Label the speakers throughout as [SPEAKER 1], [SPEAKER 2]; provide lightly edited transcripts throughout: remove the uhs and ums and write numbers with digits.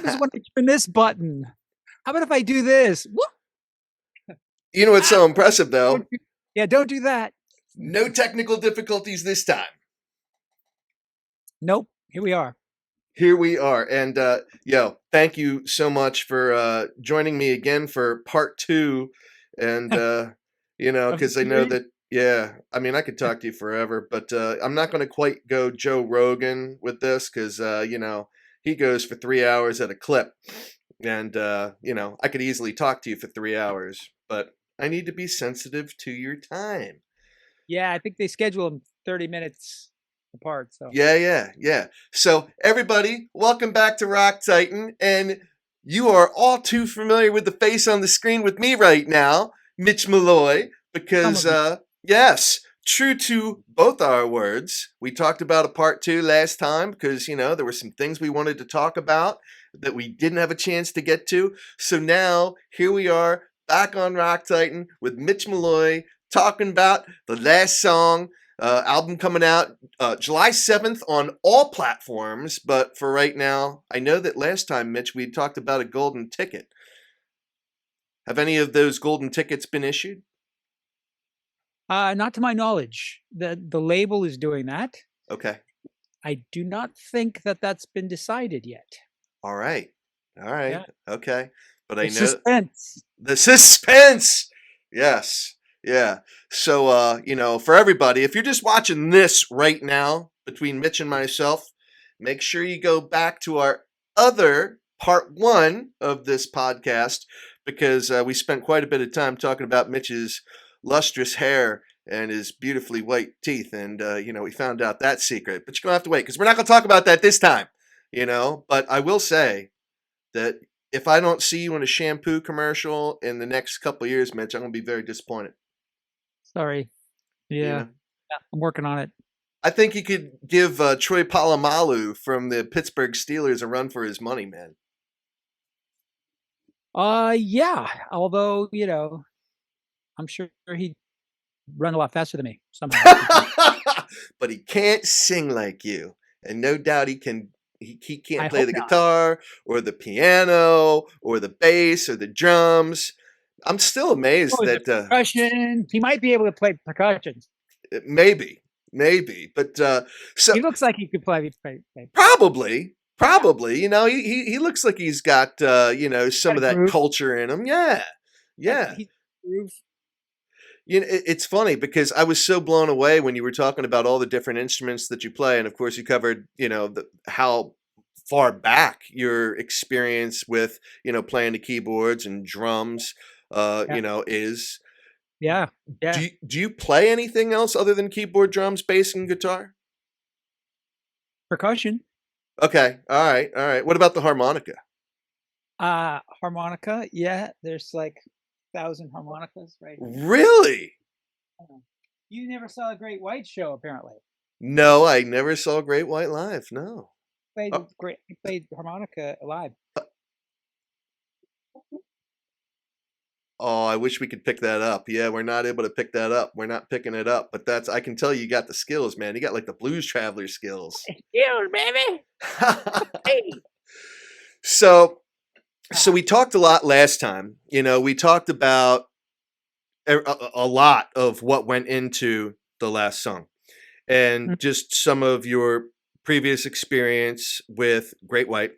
[SPEAKER 1] happens when I turn this button? How about if I do this?
[SPEAKER 2] You know what's so impressive, though?
[SPEAKER 1] Don't do that.
[SPEAKER 2] No technical difficulties this time.
[SPEAKER 1] Nope. Here we are.
[SPEAKER 2] Here we are. And, thank you so much for joining me again for part 2. And, because I know that, I could talk to you forever, but I'm not going to quite go Joe Rogan with this because, he goes for 3 hours at a clip. And, I could easily talk to you for 3 hours, but I need to be sensitive to your time.
[SPEAKER 1] Yeah, I think they schedule them 30 minutes apart. So
[SPEAKER 2] Yeah. So everybody, welcome back to Rock Titan. And you are all too familiar with the face on the screen with me right now, Mitch Malloy, because, yes, true to both our words, we talked about a part 2 last time because, there were some things we wanted to talk about that we didn't have a chance to get to. So now, here we are, back on Rock Titan with Mitch Malloy talking about the last song, album coming out July 7th on all platforms. But for right now, I know that last time, Mitch, we talked about a golden ticket. Have any of those golden tickets been issued?
[SPEAKER 1] Not to my knowledge. The label is doing that.
[SPEAKER 2] Okay.
[SPEAKER 1] I do not think that that's been decided yet.
[SPEAKER 2] All right. Yeah. Okay. But I know
[SPEAKER 1] suspense.
[SPEAKER 2] The suspense. Yes. Yeah. So, for everybody, if you're just watching this right now between Mitch and myself, make sure you go back to our other part 1 of this podcast because we spent quite a bit of time talking about Mitch's lustrous hair and his beautifully white teeth. And, we found out that secret. But you're going to have to wait because we're not going to talk about that this time, But I will say that if I don't see you in a shampoo commercial in the next couple of years, Mitch, I'm going to be very disappointed.
[SPEAKER 1] Sorry. Yeah, I'm working on it.
[SPEAKER 2] I think you could give Troy Polamalu from the Pittsburgh Steelers a run for his money, man.
[SPEAKER 1] Yeah. Although, I'm sure he'd run a lot faster than me somehow.
[SPEAKER 2] But he can't sing like you. And no doubt he can. He can't play the
[SPEAKER 1] not.
[SPEAKER 2] guitar or the piano or the bass or the drums. I'm still amazed that
[SPEAKER 1] percussion. He might be able to play percussion.
[SPEAKER 2] Maybe, but so
[SPEAKER 1] he looks like he could play.
[SPEAKER 2] Probably. He looks like he's got some of that groove. Culture in him. Yeah. It's funny because I was so blown away when you were talking about all the different instruments that you play, and of course you covered how far back your experience with playing the keyboards and drums is.
[SPEAKER 1] Yeah.
[SPEAKER 2] Do you play anything else other than keyboard, drums, bass, and guitar?
[SPEAKER 1] Percussion.
[SPEAKER 2] Okay. All right. What about the harmonica?
[SPEAKER 1] Harmonica. Yeah. There's like 1,000 harmonicas right here.
[SPEAKER 2] Really?
[SPEAKER 1] You never saw a Great White show, apparently.
[SPEAKER 2] No, I never saw Great White live. No.
[SPEAKER 1] He played harmonica live.
[SPEAKER 2] Oh, I wish we could pick that up. Yeah, we're not able to pick that up. We're not picking it up. But I can tell you got the skills, man. You got like the Blues Traveler skills.
[SPEAKER 1] Skills, baby. Hey.
[SPEAKER 2] So we talked a lot last time. We talked about a lot of what went into the last song and just some of your previous experience with Great White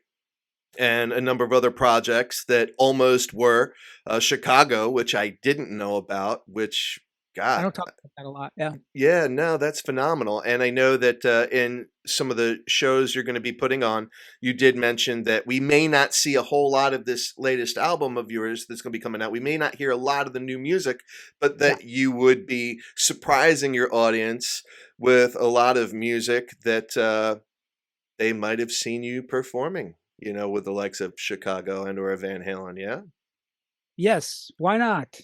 [SPEAKER 2] and a number of other projects that almost were Chicago, which I didn't know about, which, God.
[SPEAKER 1] I don't talk about that a lot, yeah.
[SPEAKER 2] Yeah, no, that's phenomenal. And I know that in some of the shows you're going to be putting on, you did mention that we may not see a whole lot of this latest album of yours that's going to be coming out. We may not hear a lot of the new music, but that you would be surprising your audience with a lot of music that they might have seen you performing. With the likes of Chicago and or Van Halen, yeah?
[SPEAKER 1] Yes, why not?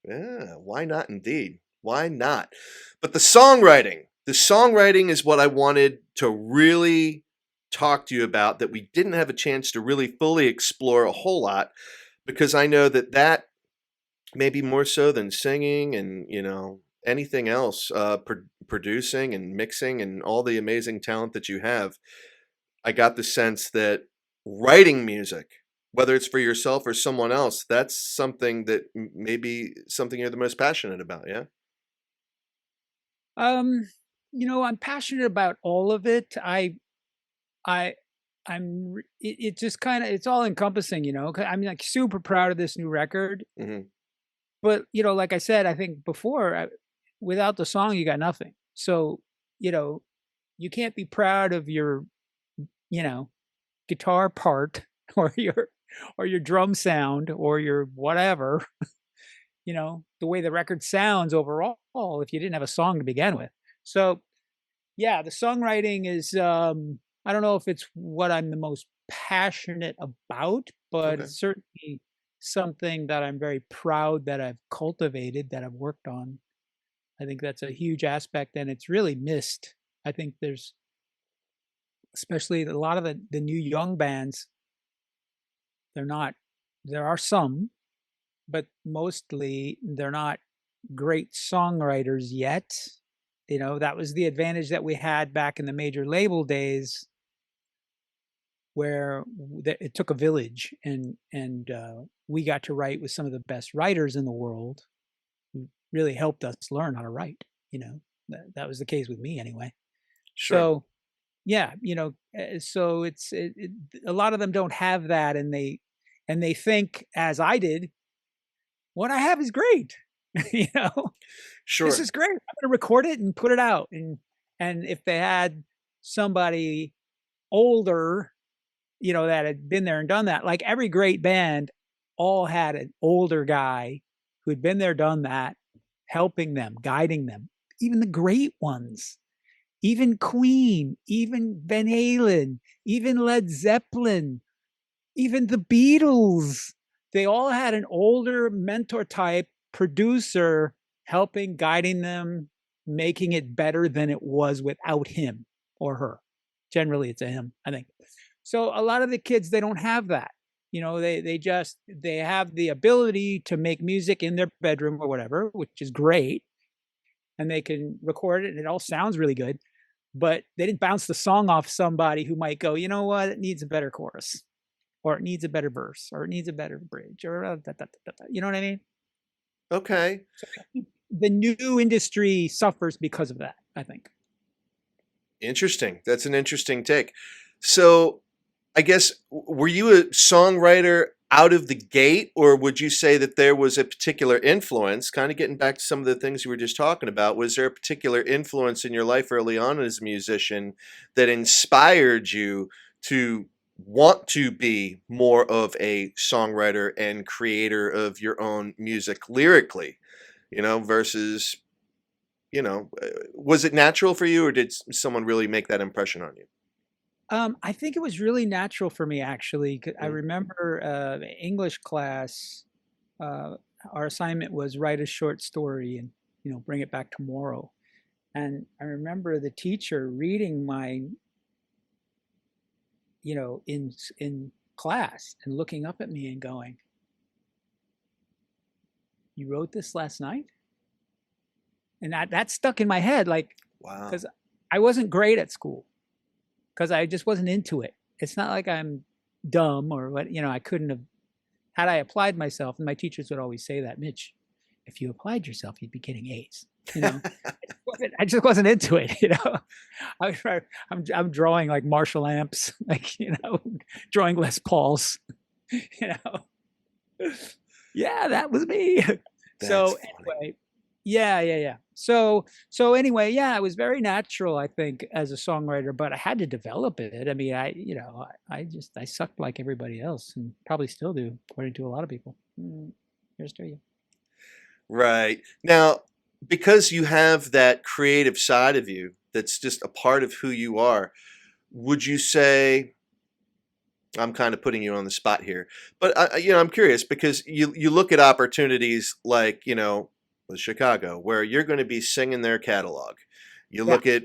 [SPEAKER 2] Yeah, why not indeed? Why not? But the songwriting is what I wanted to really talk to you about that we didn't have a chance to really fully explore a whole lot because I know that maybe more so than singing and, anything else, producing and mixing and all the amazing talent that you have, I got the sense that writing music, whether it's for yourself or someone else, that's something that maybe something you're the most passionate about, yeah?
[SPEAKER 1] Um, I'm passionate about all of it. I it just kind of, it's all encompassing, 'cause I'm like super proud of this new record.
[SPEAKER 2] Mhm.
[SPEAKER 1] But, like I said, I think before, without the song, you got nothing. So, you know, you can't be proud of your, you know, guitar part or your drum sound or your whatever, the way the record sounds overall if you didn't have a song to begin with. So, yeah, the songwriting is I don't know if it's what I'm the most passionate about, but
[SPEAKER 2] Okay.
[SPEAKER 1] it's certainly something that I'm very proud that I've cultivated, that I've worked on. I think that's a huge aspect and it's really missed. I think there's especially a lot of the new young bands, they're not there are some, but mostly they're not great songwriters yet. That was the advantage that we had back in the major label days where it took a village and we got to write with some of the best writers in the world who really helped us learn how to write. That was the case with me anyway.
[SPEAKER 2] Sure.
[SPEAKER 1] So yeah, so a lot of them don't have that, and they think, as I did, what I have is great. you know this
[SPEAKER 2] Sure.
[SPEAKER 1] is great. I'm gonna record it and put it out. And if they had somebody older, that had been there and done that, like every great band all had an older guy who'd been there, done that, helping them, guiding them. Even the great ones, even Queen, even Van Halen, even Led Zeppelin, even the Beatles, they all had an older mentor type producer helping, guiding them, making it better than it was without him or her. Generally, it's a him, I think. So a lot of the kids, they don't have that. They have the ability to make music in their bedroom or whatever, which is great, and they can record it and it all sounds really good. But they didn't bounce the song off somebody who might go, you know what, it needs a better chorus, or it needs a better verse, or it needs a better bridge, or you know what I mean?
[SPEAKER 2] Okay.
[SPEAKER 1] So the new industry suffers because of that, I think.
[SPEAKER 2] Interesting. That's an interesting take. So, I guess, were you a songwriter out of the gate, or would you say that there was a particular influence, kind of getting back to some of the things you were just talking about, was there a particular influence in your life early on as a musician that inspired you to want to be more of a songwriter and creator of your own music lyrically, versus, was it natural for you or did someone really make that impression on you?
[SPEAKER 1] I think it was really natural for me, actually. I
[SPEAKER 2] Mm.
[SPEAKER 1] remember English class. Uh, our assignment was write a short story and bring it back tomorrow. And I remember the teacher reading mine, in class and looking up at me and going, "You wrote this last night?" And that stuck in my head, like,
[SPEAKER 2] Wow.
[SPEAKER 1] because I wasn't great at school, because I just wasn't into it. It's not like I'm dumb or what, I couldn't have, had I applied myself, and my teachers would always say that, Mitch, if you applied yourself, you'd be getting A's. I just wasn't into it. I'm drawing like Marshall amps, like drawing Les Pauls. You know, yeah, that was me.
[SPEAKER 2] That's
[SPEAKER 1] So
[SPEAKER 2] funny.
[SPEAKER 1] anyway, yeah. So anyway, yeah, it was very natural, I think, as a songwriter, but I had to develop it. I mean, I sucked like everybody else, and probably still do, according to a lot of people. Here's to you.
[SPEAKER 2] Right. Now, because you have that creative side of you that's just a part of who you are, would you say, I'm kind of putting you on the spot here, but I'm curious because you look at opportunities like, with Chicago, where you're going to be singing their catalog. You
[SPEAKER 1] Yeah,
[SPEAKER 2] look at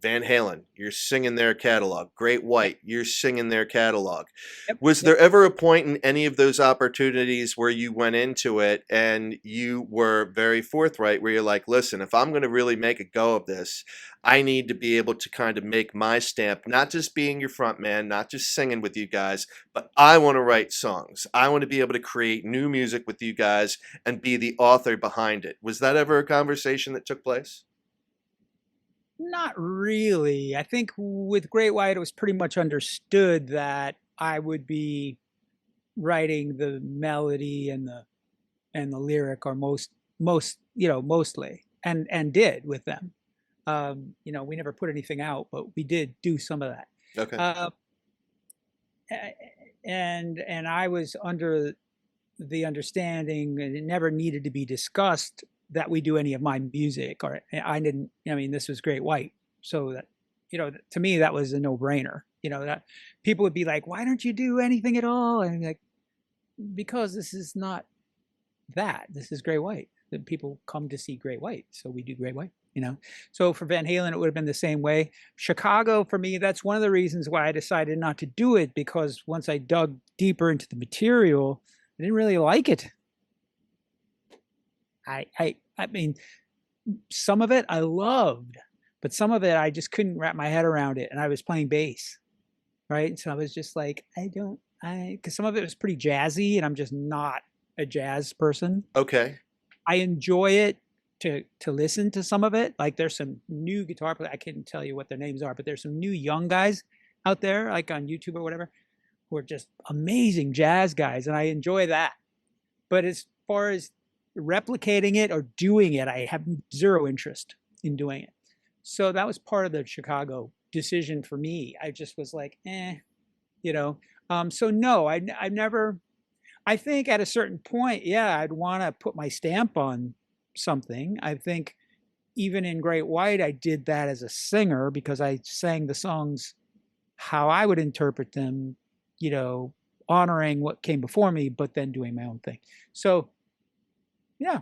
[SPEAKER 2] Van Halen, you're singing their catalog. Great
[SPEAKER 1] Yep.
[SPEAKER 2] White, you're singing their catalog.
[SPEAKER 1] Yep.
[SPEAKER 2] Was
[SPEAKER 1] Yep.
[SPEAKER 2] there ever a point in any of those opportunities where you went into it and you were very forthright, where you're like, listen, if I'm going to really make a go of this, I need to be able to kind of make my stamp, not just being your front man, not just singing with you guys, but I want to write songs. I want to be able to create new music with you guys and be the author behind it. Was that ever a conversation that took place?
[SPEAKER 1] Not really. I think with Great White, it was pretty much understood that I would be writing the melody and the lyric, or mostly, and did with them. We never put anything out, but we did do some of that.
[SPEAKER 2] Okay.
[SPEAKER 1] Uh, and I was under the understanding, and it never needed to be discussed, that we do any of my music, or I didn't. I mean, this was Great White, so that to me that was a no-brainer. That people would be like, "Why don't you do anything at all?" And I'm like, because this is not that. This is Great White. The people come to see Great White, so we do Great White. So for Van Halen, it would have been the same way. Chicago, for me, that's one of the reasons why I decided not to do it, because once I dug deeper into the material, I didn't really like it. I mean, some of it I loved, but some of it I just couldn't wrap my head around it, and I was playing bass, right? So I was just like, because some of it was pretty jazzy, and I'm just not a jazz person.
[SPEAKER 2] Okay.
[SPEAKER 1] I enjoy it to listen to some of it. Like, there's some new guitar players, I couldn't tell you what their names are, but there's some new young guys out there, like on YouTube or whatever, who are just amazing jazz guys, and I enjoy that. But as far as replicating it or doing it, I have zero interest in doing it. So that was part of the Chicago decision for me. I just was like, So no, I've never. I think at a certain point, yeah, I'd want to put my stamp on something. I think even in Great White, I did that as a singer, because I sang the songs how I would interpret them, honoring what came before me, but then doing my own thing. So, yeah.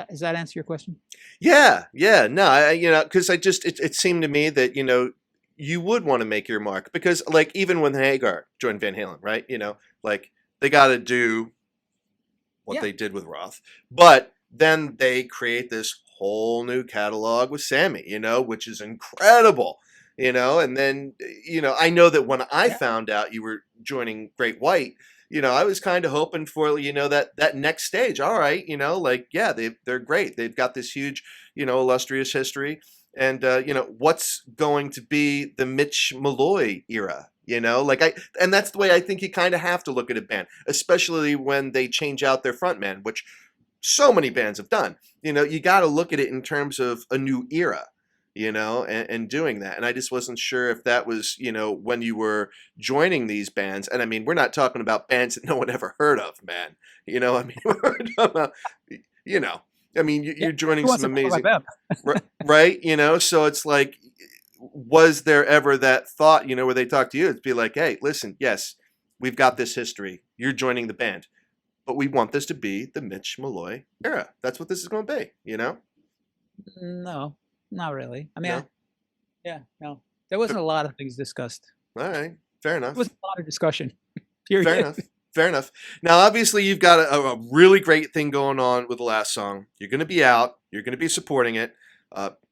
[SPEAKER 1] Does that answer your question?
[SPEAKER 2] Yeah, no, because it seemed to me that you would want to make your mark, because like even when Hagar joined Van Halen, right? Like they got to do what they did with Roth, but then they create this whole new catalog with Sammy, which is incredible, and then I know that when I found out you were joining Great White, I was kind of hoping for, that next stage. All right, they're great. They've got this huge, illustrious history. And, what's going to be the Mitch Malloy era, and that's the way I think you kind of have to look at a band, especially when they change out their frontman, which so many bands have done. You got to look at it in terms of a new era, and doing that. And I just wasn't sure if that was, when you were joining these bands. And I mean, we're not talking about bands that no one ever heard of, man. I mean, we're talking about, I mean, you're joining some amazing, right? So it's like, was there ever that thought, where they talk to you, it'd be like, hey, listen, yes, we've got this history. You're joining the band, but we want this to be the Mitch Malloy era. That's what this is going to be,
[SPEAKER 1] No. Not really. I mean,
[SPEAKER 2] No?
[SPEAKER 1] no. There wasn't a lot of things discussed.
[SPEAKER 2] All right. Fair enough.
[SPEAKER 1] There wasn't a lot of discussion. Period.
[SPEAKER 2] Fair enough. Now, obviously, you've got a really great thing going on with the last song. You're going to be out. You're going to be supporting it.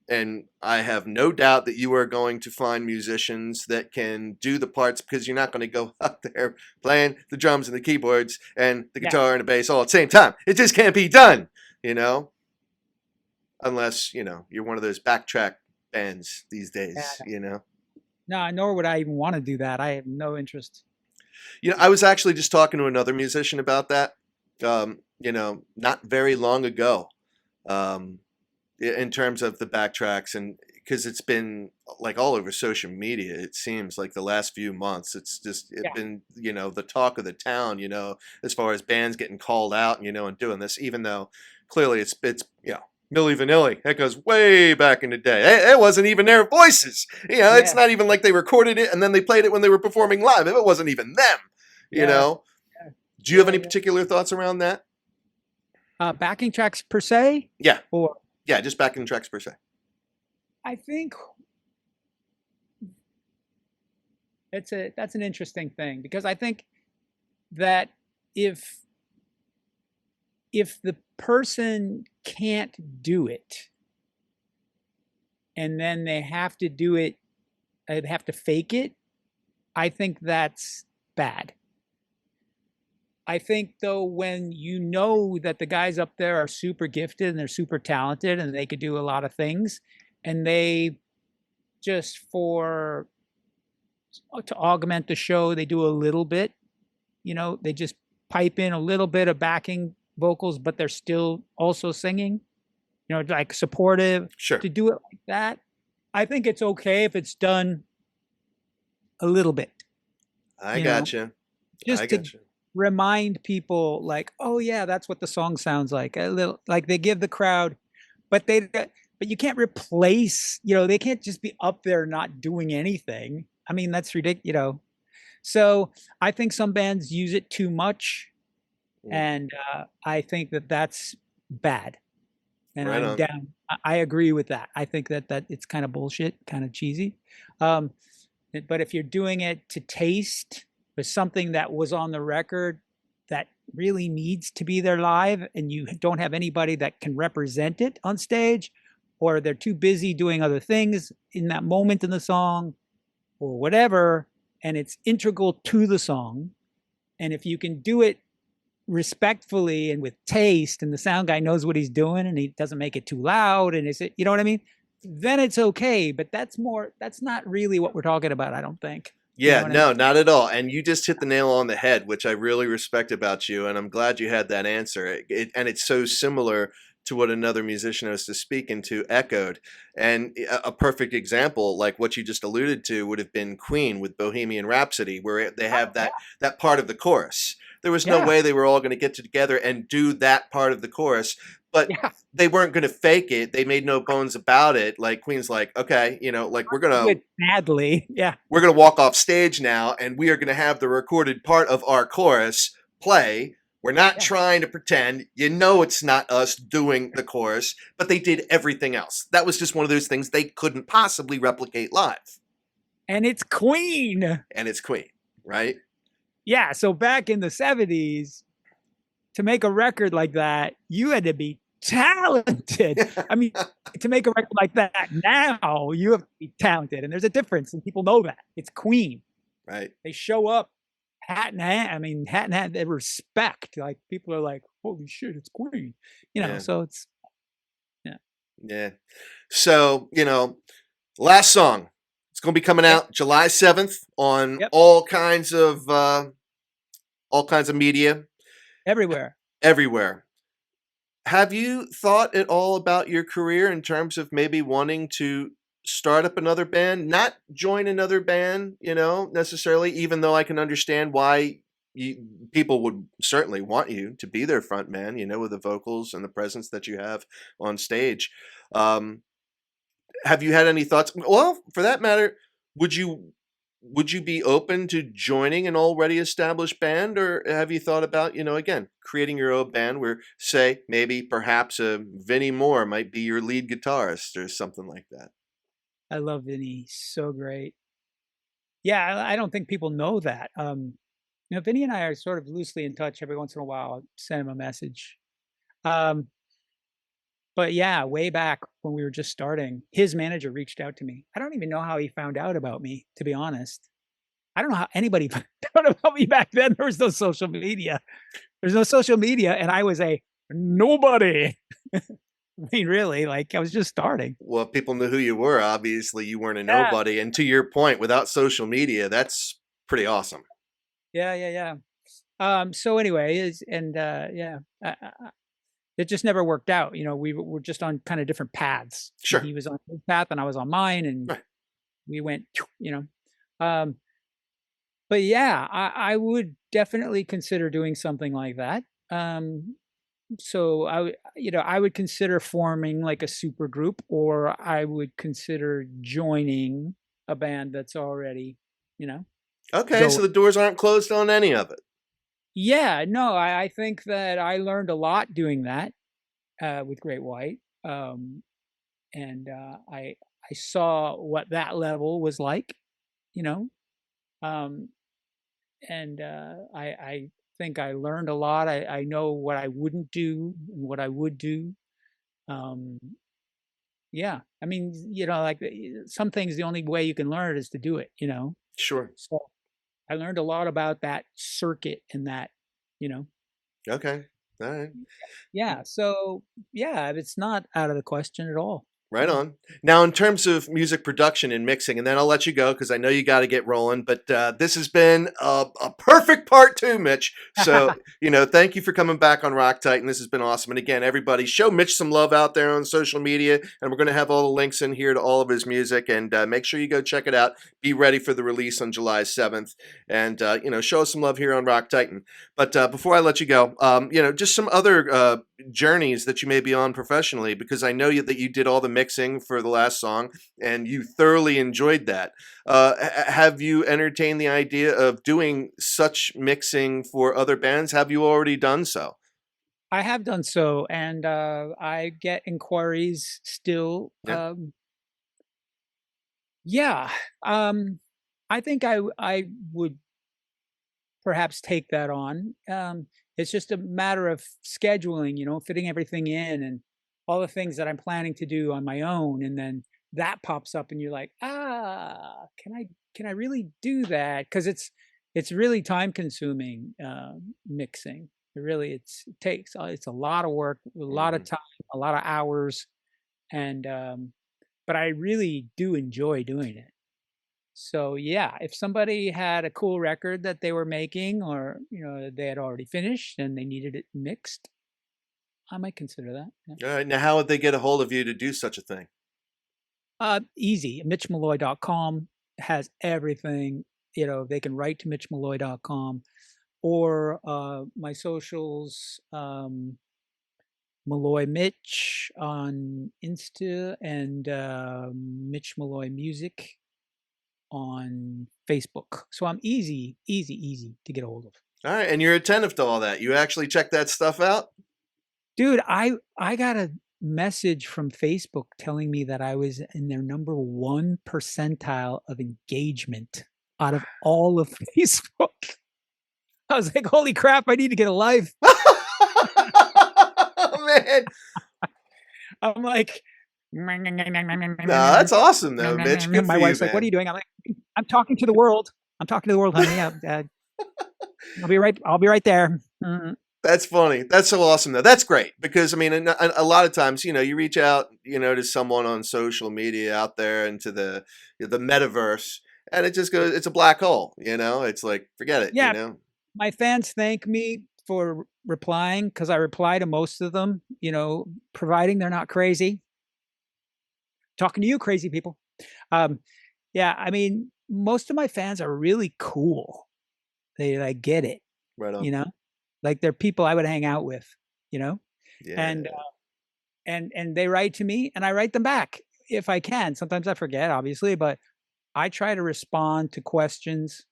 [SPEAKER 2] And I have no doubt that you are going to find musicians that can do the parts, because you're not going to go out there playing the drums and the keyboards and the guitar and the bass all at the same time. It just can't be done, Unless, you're one of those backtrack bands these days,
[SPEAKER 1] No, nor would I even want to do that. I have no interest.
[SPEAKER 2] I was actually just talking to another musician about that, not very long ago, in terms of the backtracks, and because it's been like all over social media, it seems like the last few months, it's been, the talk of the town, as far as bands getting called out, and doing this, even though clearly it's Milli Vanilli, that goes way back in the day. It wasn't even their voices. It's not even like they recorded it and then they played it when they were performing live. It wasn't even them, Do you have any particular thoughts around that?
[SPEAKER 1] Backing tracks per se?
[SPEAKER 2] Yeah.
[SPEAKER 1] Or
[SPEAKER 2] yeah, just backing tracks per se.
[SPEAKER 1] I think that's an interesting thing, because I think that if the person can't do it and then they have to do it, they have to fake it, I think that's bad. I think though, when you know that the guys up there are super gifted and they're super talented and they could do a lot of things, and they just to augment the show, they do a little bit, they just pipe in a little bit of backing vocals, but they're still also singing, like supportive.
[SPEAKER 2] Sure.
[SPEAKER 1] To do it like that, I think it's okay if it's done a little bit.
[SPEAKER 2] I gotcha.
[SPEAKER 1] Just to remind people, like, oh yeah, that's what the song sounds like. A little, like, they give the crowd, but you can't replace, they can't just be up there not doing anything. I mean, that's ridiculous. So I think some bands use it too much, and I think that that's bad. And
[SPEAKER 2] right
[SPEAKER 1] I'm down. I agree with that. I think that it's kind of bullshit, kind of cheesy. But if you're doing it to taste, with something that was on the record that really needs to be there live, and you don't have anybody that can represent it on stage, or they're too busy doing other things in that moment in the song or whatever, and it's integral to the song, and if you can do it respectfully and with taste, and the sound guy knows what he's doing and he doesn't make it too loud, and you know what I mean, then it's okay. But that's not really what we're talking about, I don't think.
[SPEAKER 2] Yeah, no, not at all. And you just hit the nail on the head, which I really respect about you. And I'm glad you had that answer. And it's so similar to what another musician I was just speaking to echoed. And a perfect example, like what you just alluded to, would have been Queen with Bohemian Rhapsody, where they have that part of the chorus. There was no way they were all going to get together and do that part of the chorus. But they weren't going to fake it. They made no bones about it. Like, Queen's like, okay, like, we're going to
[SPEAKER 1] badly. Yeah.
[SPEAKER 2] We're going to walk off stage now, and we are going to have the recorded part of our chorus play. We're not trying to pretend. It's not us doing the chorus, but they did everything else. That was just one of those things they couldn't possibly replicate live.
[SPEAKER 1] And it's Queen.
[SPEAKER 2] And it's Queen, right?
[SPEAKER 1] Yeah. So back in the 70s, to make a record like that, you had to be talented. I mean, to make a record like that now, you have to be talented, and there's a difference, and people know that. It's Queen,
[SPEAKER 2] right?
[SPEAKER 1] They show up hat in hand. I mean, hat in hand. They respect. Like, people are like, "Holy shit, it's Queen!" So it's
[SPEAKER 2] yeah. So last song. It's going to be coming out July 7th on all kinds of media, everywhere. Have you thought at all about your career in terms of maybe wanting to start up another band, not join another band, necessarily, even though I can understand why people would certainly want you to be their front man, with the vocals and the presence that you have on stage. Have you had any thoughts? Well, for that matter, would you be open to joining an already established band, or have you thought about, again, creating your own band where, say, maybe perhaps Vinnie Moore might be your lead guitarist or something like that?
[SPEAKER 1] I love Vinnie. So great. Yeah, I don't think people know that. Vinnie and I are sort of loosely in touch every once in a while. I'll send him a message. But yeah, way back when we were just starting, his manager reached out to me. I don't even know how he found out about me, to be honest. I don't know how anybody found out about me back then. There was no social media. There's no social media, and I was a nobody. I mean, really, like, I was just starting.
[SPEAKER 2] Well, people knew who you were. Obviously, you weren't a nobody. And to your point, without social media, that's pretty awesome.
[SPEAKER 1] Yeah. So anyway, it just never worked out. We were just on kind of different paths.
[SPEAKER 2] Sure.
[SPEAKER 1] He was on his path and I was on mine, and we went, but yeah, I would definitely consider doing something like that. So I would consider forming like a super group, or I would consider joining a band that's already,
[SPEAKER 2] Okay, so the doors aren't closed on any of it.
[SPEAKER 1] Yeah, no, I think that I learned a lot doing that with Great White, and I saw what that level was like, Um, and I think I learned a lot. I know what I wouldn't do, and what I would do. Um, yeah, I mean, like some things, the only way you can learn it is to do it.
[SPEAKER 2] Sure.
[SPEAKER 1] So I learned a lot about that circuit and that, you know.
[SPEAKER 2] Okay. All right.
[SPEAKER 1] Yeah. So yeah, it's not out of the question at all.
[SPEAKER 2] Right on. Now, in terms of music production and mixing, and then I'll let you go because I know you got to get rolling. But this has been a perfect part two, Mitch. So, thank you for coming back on Rock Titan. This has been awesome. And again, everybody, show Mitch some love out there on social media. And we're going to have all the links in here to all of his music. And make sure you go check it out. Be ready for the release on July 7th. And, show us some love here on Rock Titan. But before I let you go, just some other journeys that you may be on professionally, because I know that you did all the mixing for the last song and you thoroughly enjoyed that. Have you entertained the idea of doing such mixing for other bands? Have you already done so?
[SPEAKER 1] I have done so, and I get inquiries still.
[SPEAKER 2] Yeah.
[SPEAKER 1] Yeah, I think I would perhaps take that on. It's just a matter of scheduling, fitting everything in and all the things that I'm planning to do on my own. And then that pops up and you're like, can I really do that? Cause it's really time consuming, mixing. It takes, it's a lot of work, a lot of time, a lot of hours. And, but I really do enjoy doing it. So yeah, if somebody had a cool record that they were making, or they had already finished and they needed it mixed, I might consider that. Yeah.
[SPEAKER 2] All right. Now, how would they get a hold of you to do such a thing?
[SPEAKER 1] Easy. MitchMalloy.com has everything. They can write to MitchMalloy.com, or my socials, Malloy Mitch on Insta, and Mitch Malloy Music on Facebook. So I'm easy to get a hold of.
[SPEAKER 2] All right. And you're attentive to all that. You actually check that stuff out?
[SPEAKER 1] Dude, I got a message from Facebook telling me that I was in their number 1 percentile of engagement out of all of Facebook. I was like, holy crap, I need to get a life.
[SPEAKER 2] Oh, man.
[SPEAKER 1] I'm like,
[SPEAKER 2] no, that's awesome though, Mitch. Good
[SPEAKER 1] my
[SPEAKER 2] for
[SPEAKER 1] wife's
[SPEAKER 2] you,
[SPEAKER 1] like,
[SPEAKER 2] man.
[SPEAKER 1] what are you doing? I'm like, I'm talking to the world. I'm talking to the world, honey. I'll be right there. Mm-hmm.
[SPEAKER 2] That's funny. That's so awesome, though. That's great because I mean, a lot of times, you reach out, to someone on social media out there into the metaverse, and it just goes. It's a black hole. It's like forget it.
[SPEAKER 1] Yeah, my fans thank me for replying because I reply to most of them. Providing they're not crazy. Talking to you, crazy people. Yeah, I mean, most of my fans are really cool. They like get it.
[SPEAKER 2] Right on.
[SPEAKER 1] Like they're people I would hang out with,
[SPEAKER 2] Yeah.
[SPEAKER 1] and they write to me and I write them back if I can. Sometimes I forget, obviously, but I try to respond to questions.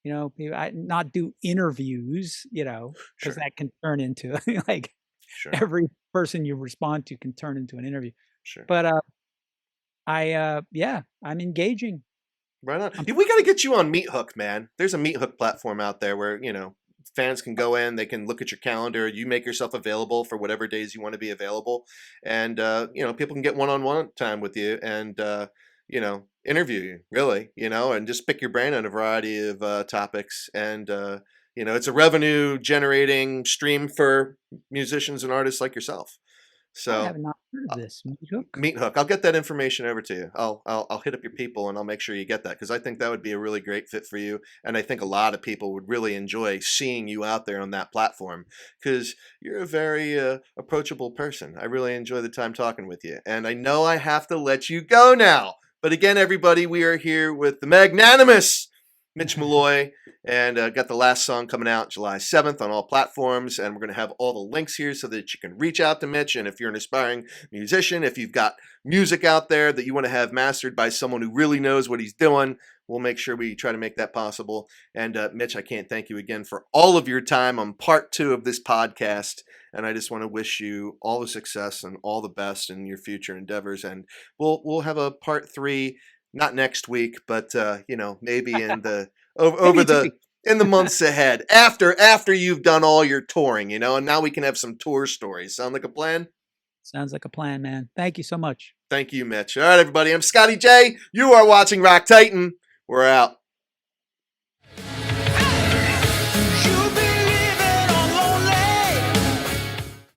[SPEAKER 1] I not do interviews, because
[SPEAKER 2] Sure.
[SPEAKER 1] that can turn into like
[SPEAKER 2] Sure.
[SPEAKER 1] every person you respond to can turn into an interview.
[SPEAKER 2] Sure.
[SPEAKER 1] But I'm engaging.
[SPEAKER 2] Right on. We got to get you on Meathook, man. There's a Meathook platform out there where, fans can go in, they can look at your calendar, you make yourself available for whatever days you want to be available. And, people can get one-on-one time with you and, interview you, really, and just pick your brain on a variety of topics. And, it's a revenue generating stream for musicians and artists like yourself. So
[SPEAKER 1] I have not heard of this.
[SPEAKER 2] Meathook. I'll get that information over to you. I'll hit up your people and I'll make sure you get that because I think that would be a really great fit for you. And I think a lot of people would really enjoy seeing you out there on that platform because you're a very approachable person. I really enjoy the time talking with you. And I know I have to let you go now. But again, everybody, we are here with the magnanimous Mitch Malloy, and got the last song coming out July 7th on all platforms, and we're going to have all the links here so that you can reach out to Mitch, and if you're an aspiring musician, if you've got music out there that you want to have mastered by someone who really knows what he's doing, we'll make sure we try to make that possible. And Mitch, I can't thank you again for all of your time on part 2 of this podcast, and I just want to wish you all the success and all the best in your future endeavors, and we'll have a part 3 not next week, but maybe in the over in the months ahead after you've done all your touring, you know, and now we can have some tour stories. Sound like a plan?
[SPEAKER 1] Sounds like a plan, man. Thank you so much.
[SPEAKER 2] Thank you, Mitch. All right, everybody. I'm Scotty J. You are watching Rock Titan. We're out.